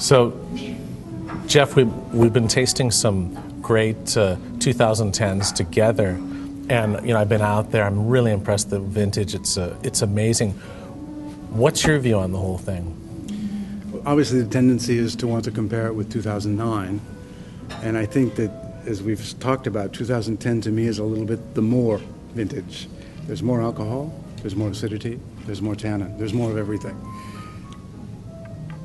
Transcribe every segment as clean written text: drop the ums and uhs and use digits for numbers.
So, Jeff, we've been tasting some great 2010s together, and I've been out there. I'm really impressed with the vintage. It's amazing. What's your view on the whole thing? Obviously, the tendency is to want to compare it with 2009, and I think that, as we've talked about, 2010 to me is a little bit the more vintage. There's more alcohol, there's more acidity, there's more tannin, there's more of everything.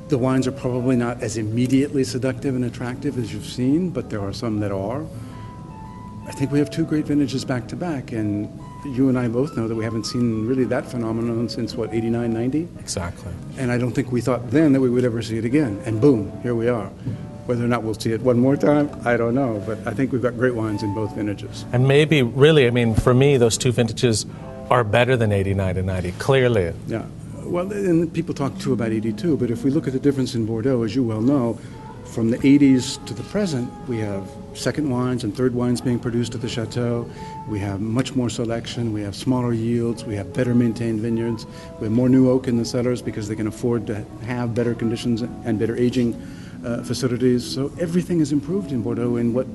The wines are probably not as immediately seductive and attractive as you've seen, but there are some that are. I think we have two great vintages back to back, and you and I both know that we haven't seen really that phenomenon since, 89, 90? Exactly. And I don't think we thought then that we would ever see it again. And boom, here we are. Whether or not we'll see it one more time, I don't know. But I think we've got great wines in both vintages. And maybe, really, for me, those two vintages are better than 89 and 90, clearly. Yeah. Well, and people talk too about 82, but if we look at the difference in Bordeaux, as you well know, from the 80s to the present, we have second wines and third wines being produced at the chateau. We have much more selection. We have smaller yields. We have better maintained vineyards. We have more new oak in the cellars because they can afford to have better conditions and better aging facilities. So everything has improved in Bordeaux in what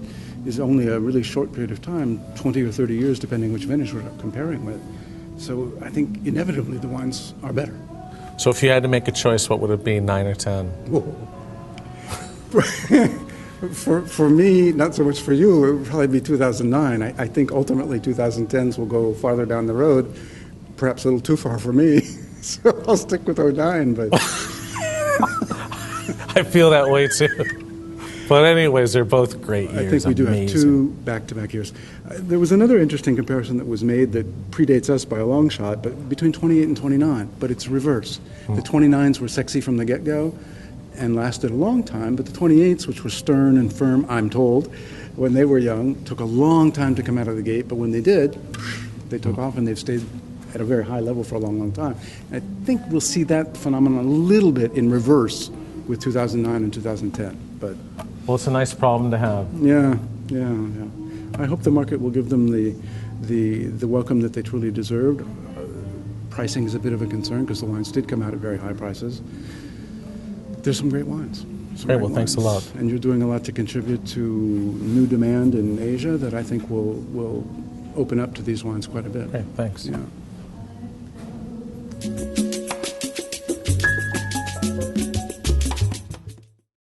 is only a really short period of time, 20 or 30 years, depending which vintage we're comparing with. So I think inevitably the wines are better. So if you had to make a choice, what would it be, 9 or 10? For me, not so much for you, it would probably be 2009. I think ultimately 2010s will go farther down the road, perhaps a little too far for me. So I'll stick with 09, but... I feel that way too. But anyways, they're both great years. I think we do have two back-to-back years. There was another interesting comparison that was made that predates us by a long shot, but between 28 and 29, but it's reverse. The 29s were sexy from the get-go and lasted a long time, but the 28s, which were stern and firm, I'm told, when they were young, took a long time to come out of the gate, but when they did, they took off and they've stayed at a very high level for a long, long time. And I think we'll see that phenomenon a little bit in reverse with 2009 and 2010, but... Well, it's a nice problem to have. Yeah. I hope the market will give them the welcome that they truly deserved. Pricing is a bit of a concern because the wines did come out at very high prices. There's some great wines. Great, well, thanks a lot. And you're doing a lot to contribute to new demand in Asia that I think will open up to these wines quite a bit. Great, thanks. Yeah.